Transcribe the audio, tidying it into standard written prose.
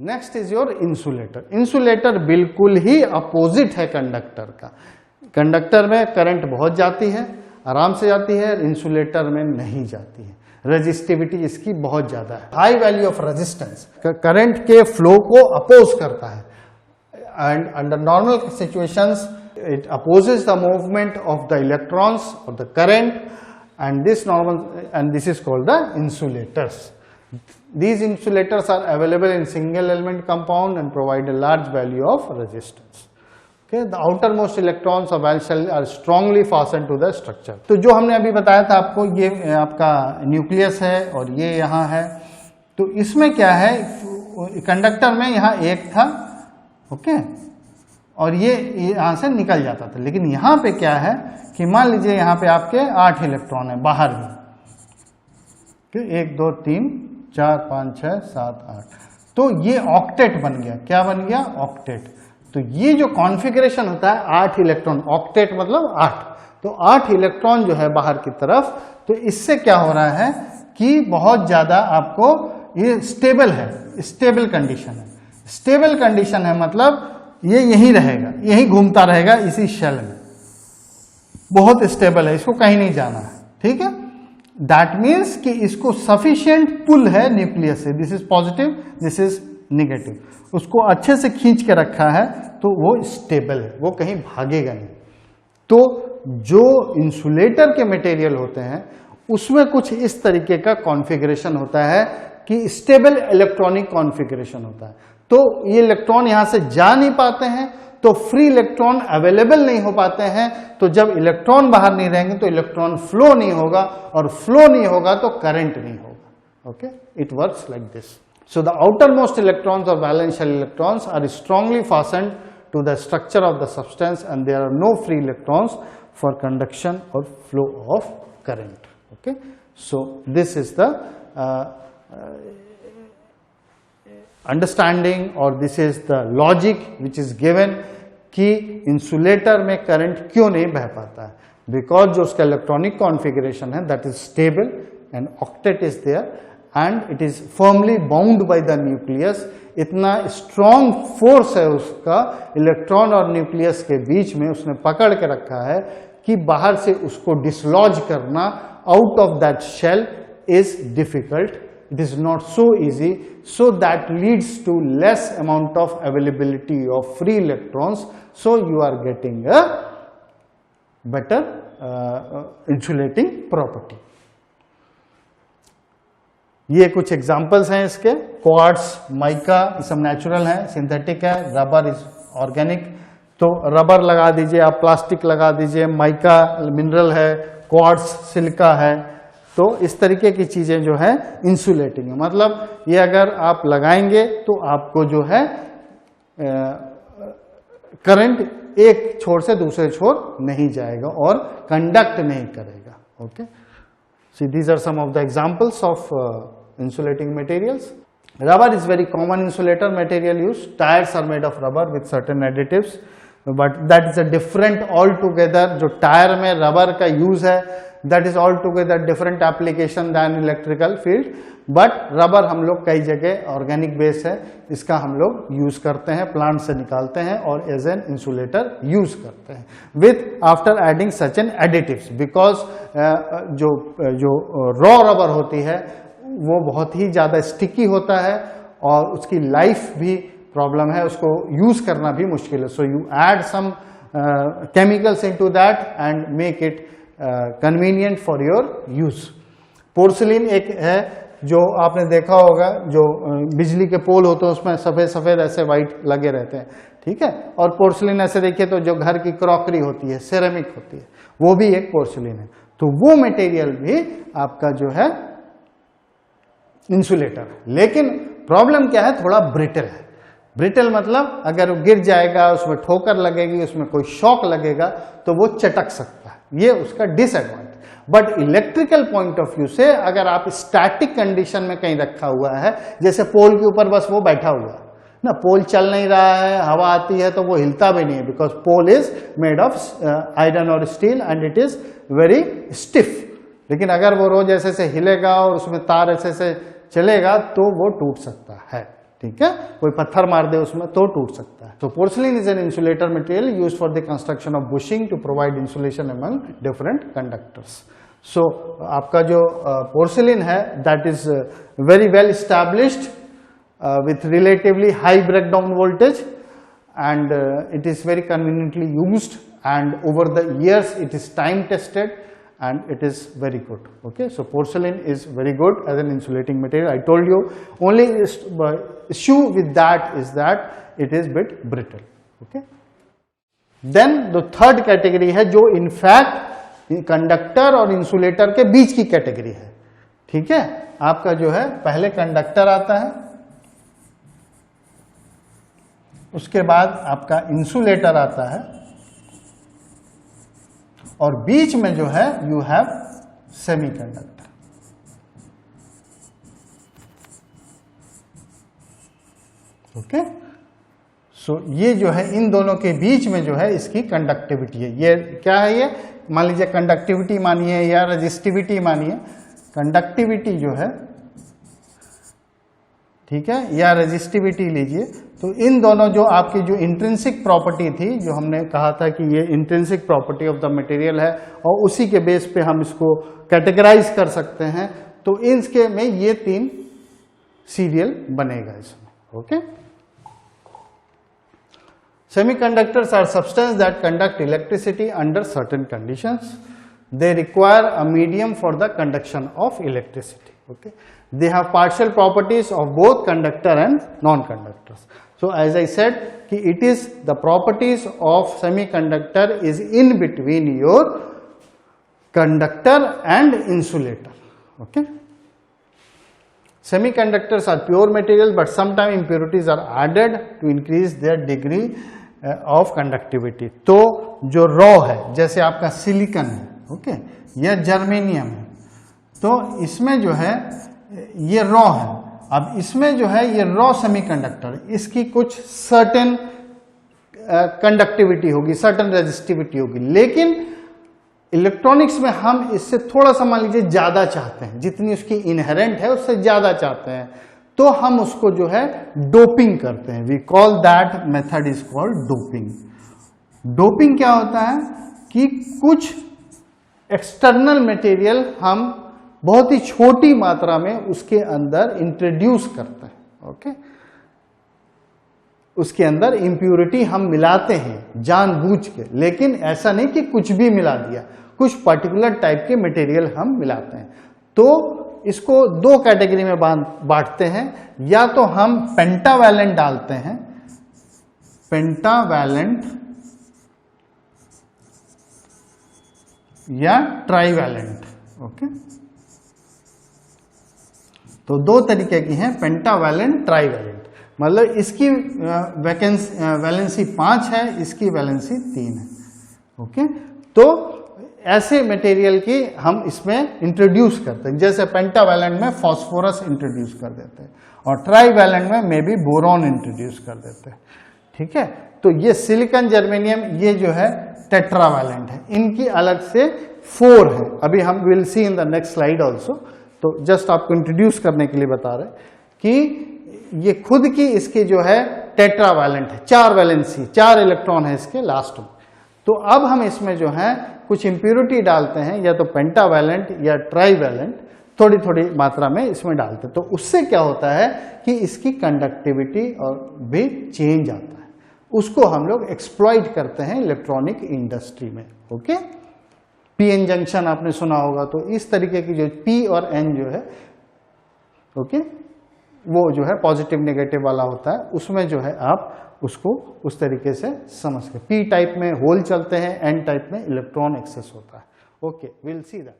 Next is your insulator. Insulator बिल्कुल ही opposite है conductor का। कंडक्टर में करंट बहुत जाती है, आराम से जाती है, इंसुलेटर में नहीं जाती है। रेजिस्टिविटी इसकी बहुत ज्यादा है, high value of resistance, current के फ्लो को अपोज करता है। And under normal situations it opposes the movement of the electrons or the current, and this is called the insulators. These insulators are available in single element compound and provide a large value of resistance. Okay, the outermost electrons of valence shell are strongly fastened to the structure. तो जो हमने अभी बताया था आपको, ये आपका nucleus है और ये यहाँ है। तो इसमें क्या है, कंडक्टर में यहाँ एक था, ओके, और ये यहां से निकल जाता था। लेकिन यहां पे क्या है कि मान लीजिए यहां पे आपके 8 इलेक्ट्रॉन है बाहर भी, 1 2 3 4 5 6 7 8, तो ये ऑक्टेट बन गया। क्या बन गया? ऑक्टेट। तो ये जो कॉन्फ़िगरेशन होता है 8 इलेक्ट्रॉन, ऑक्टेट मतलब 8, तो 8 इलेक्ट्रॉन जो है बाहर की तरफ। तो इससे क्या हो रहा है कि बहुत ज्यादा आपको ये स्टेबल है, स्टेबल कंडीशन है। स्टेबल कंडीशन है मतलब ये यहीं रहेगा, यहीं घूमता रहेगा इसी शेल में, बहुत स्टेबल है, इसको कहीं नहीं जाना है, ठीक है। दैट मीन्स कि इसको सफिशिएंट पुल है न्यूक्लियस से, this is positive, this is negative, उसको अच्छे से खींच के रखा है, तो वो स्टेबल है, वो कहीं भागेगा नहीं। तो जो इंसुलेटर के मटेरियल होते हैं उसमें कुछ इस तरीके का कॉन्फ़िगरेशन होता है कि स्टेबल इलेक्ट्रॉनिक कॉन्फ़िगरेशन होता है। तो ये इलेक्ट्रॉन यहां से जा नहीं पाते हैं, तो फ्री इलेक्ट्रॉन अवेलेबल नहीं हो पाते हैं। तो जब इलेक्ट्रॉन बाहर नहीं रहेंगे तो इलेक्ट्रॉन फ्लो नहीं होगा, और फ्लो नहीं होगा तो करंट नहीं होगा। Okay, it works like this. So the outer most electrons और valence shell electrons are strongly fastened to the structure of the substance and there are no free electrons for conduction और flow of current. Okay, so this is the understanding और this is the logic which is given कि insulator में current क्यों नहीं बह पाता है, because जो उसका इलेक्ट्रॉनिक कॉन्फ़िगरेशन है that is stable and octet is there and it is firmly bound by the nucleus. इतना स्ट्रॉन्ग फोर्स है उसका इलेक्ट्रॉन और न्यूक्लियस के बीच में, उसने पकड़ के रखा है कि बाहर से उसको डिसलॉज करना out of that shell is difficult. It is not so easy, so that leads to less amount of availability of free electrons, so you are getting a better insulating property. ये कुछ examples हैं इसके, quartz, mica, ये सब natural है, synthetic है, rubber is organic. तो rubber लगा दीजिए आप, प्लास्टिक लगा दीजिए, माइका मिनरल है, क्वार्ट्स सिलिका है। तो इस तरीके की चीजें जो है इंसुलेटिंग है, मतलब ये अगर आप लगाएंगे तो आपको जो है करंट एक छोर से दूसरे छोर नहीं जाएगा और कंडक्ट नहीं करेगा। Okay, see these are some of the examples of insulating materials. Rubber is very common insulator material use. Tyres are made of rubber with certain additives, but that is a different all together. जो tyre में rubber का use है that is all together different application than electrical field, but rubber हम लोग कई जगह organic base है, इसका हम लोग यूज करते हैं, प्लांट से निकालते हैं और एज एन इंसुलेटर यूज करते हैं with after adding such an additives, because जो रॉ रबर होती है वो बहुत ही ज्यादा स्टिकी होता है और उसकी लाइफ भी प्रॉब्लम है, उसको यूज करना भी मुश्किल है। So you add some chemicals into that and make it convenient for your use. Porcelain एक है जो आपने देखा होगा, जो बिजली के पोल होते हैं उसमें सफेद सफेद ऐसे वाइट लगे रहते हैं, ठीक है। और पोर्सिलिन ऐसे देखिए तो जो घर की क्रॉकरी होती है, सेरेमिक होती है, वो भी एक पोर्सिलिन है। तो वो मटेरियल भी आपका जो है इंसुलेटर, लेकिन प्रॉब्लम क्या है, थोड़ा ब्रिटल है। ब्रिटल मतलब अगर गिर जाएगा, उसमें ठोकर लगेगी, उसमें कोई शॉक लगेगा तो वो चटक सकता है, ये उसका disadvantage. But electrical point of view से अगर आप स्टैटिक कंडीशन में कहीं रखा हुआ है, जैसे पोल के ऊपर बस वो बैठा हुआ है ना, पोल चल नहीं रहा है, हवा आती है तो वो हिलता भी नहीं है, because pole is made of iron और steel and it is very stiff. लेकिन अगर वो रोज ऐसे से हिलेगा और उसमें तार ऐसे से चलेगा तो वो टूट सकता है। ठीक है, कोई पत्थर मार दे उसमें तो टूट सकता है। तो porcelain is an insulator material used for the construction of bushing to provide insulation among different conductors. So आपका जो पोर्सिलिन है that is very well established with relatively high breakdown voltage, and it is very conveniently used, and over the years it is time tested and it is very good. Okay, so porcelain is very good as an insulating material. I told you only issue with that is that it is bit brittle. Okay, then the third category है जो in fact conductor और insulator के बीच की category है। ठीक है, आपका जो है पहले कंडक्टर आता है, उसके बाद आपका इंसुलेटर आता है, और बीच में जो है यू हैव सेमीकंडक्टर। ओके, सो ये जो है इन दोनों के बीच में जो है इसकी कंडक्टिविटी है। ये क्या है, ये मान लीजिए कंडक्टिविटी मानिए या रेजिस्टिविटी मानिए, कंडक्टिविटी जो है, ठीक है, या रेजिस्टिविटी लीजिए। तो इन दोनों जो आपकी जो इंट्रिंसिक प्रॉपर्टी थी, जो हमने कहा था कि ये intrinsic property of the material है और उसी के बेस पे हम इसको कैटेगराइज कर सकते हैं, तो इसके में ये 3 सीरियल बनेगा इसमें। Okay, semiconductors are substance that conduct electricity under certain conditions. They require a medium for the conduction of electricity. Okay, they have partial properties of both conductor and non-conductors. So as I said, कि it is the properties of semiconductor is in between your conductor and insulator. Okay, semiconductors are pure material, but sometimes impurities are added to increase their degree of conductivity. तो जो raw है, जैसे आपका silicon है, okay, यह germanium है, तो इसमें जो है ये रॉ है। अब इसमें जो है ये रॉ सेमीकंडक्टर, इसकी कुछ सर्टेन कंडक्टिविटी होगी, सर्टेन रेजिस्टिविटी होगी, लेकिन इलेक्ट्रॉनिक्स में हम इससे थोड़ा सा मान लीजिए ज्यादा चाहते हैं, जितनी उसकी इनहेरेंट है उससे ज्यादा चाहते हैं, तो हम उसको जो है डोपिंग करते हैं। We call that method is called doping. Doping क्या होता है कि कुछ एक्सटर्नल मटेरियल हम बहुत ही छोटी मात्रा में उसके अंदर इंट्रोड्यूस करते हैं। ओके, उसके अंदर इंप्यूरिटी हम मिलाते हैं जानबूझ के, लेकिन ऐसा नहीं कि कुछ भी मिला दिया, कुछ पर्टिकुलर टाइप के मटेरियल हम मिलाते हैं। तो इसको 2 कैटेगरी में बांटते हैं, या तो हम पेंटावैलेंट डालते हैं, पेंटावैलेंट या ट्राइवैलेंट। ओके, तो 2 तरीके की हैं, पेंटावैलेंट, ट्राइवैलेंट। मतलब इसकी वैलेंसी 5 है, इसकी वैलेंसी 3 है। ओके, तो ऐसे मटेरियल की हम इसमें इंट्रोड्यूस करते हैं, जैसे पेंटावैलेंट में फास्फोरस इंट्रोड्यूस कर देते हैं और ट्राइवैलेंट में मे बी बोरॉन इंट्रोड्यूस कर देते हैं। ठीक है, तो ये सिलिकॉन, जर्मेनियम, ये जो है टेट्रावैलेंट है, इनकी अलग से 4 है। अभी हम will see in the next slide also. तो जस्ट आपको इंट्रोड्यूस करने के लिए बता रहे कि ये खुद की इसकी जो है टेट्रावैलेंट है, 4 वैलेंसी, 4 इलेक्ट्रॉन है इसके लास्ट में। तो अब हम इसमें जो है कुछ इंप्योरिटी डालते हैं, या तो पेंटावैलेंट या ट्राइवैलेंट, थोड़ी थोड़ी मात्रा में इसमें डालते हैं। तो उससे क्या होता है कि इसकी कंडक्टिविटी और भी चेंज आता है, उसको हम लोग एक्सप्लॉइट करते हैं इलेक्ट्रॉनिक इंडस्ट्री में। ओके, पीएन जंक्शन आपने सुना होगा, तो इस तरीके की जो पी और एन जो है, ओके, वो जो है पॉजिटिव नेगेटिव वाला होता है, उसमें जो है आप उसको उस तरीके से समझ के, पी टाइप में होल चलते हैं, एन टाइप में इलेक्ट्रॉन एक्सेस होता है। Okay, will see that.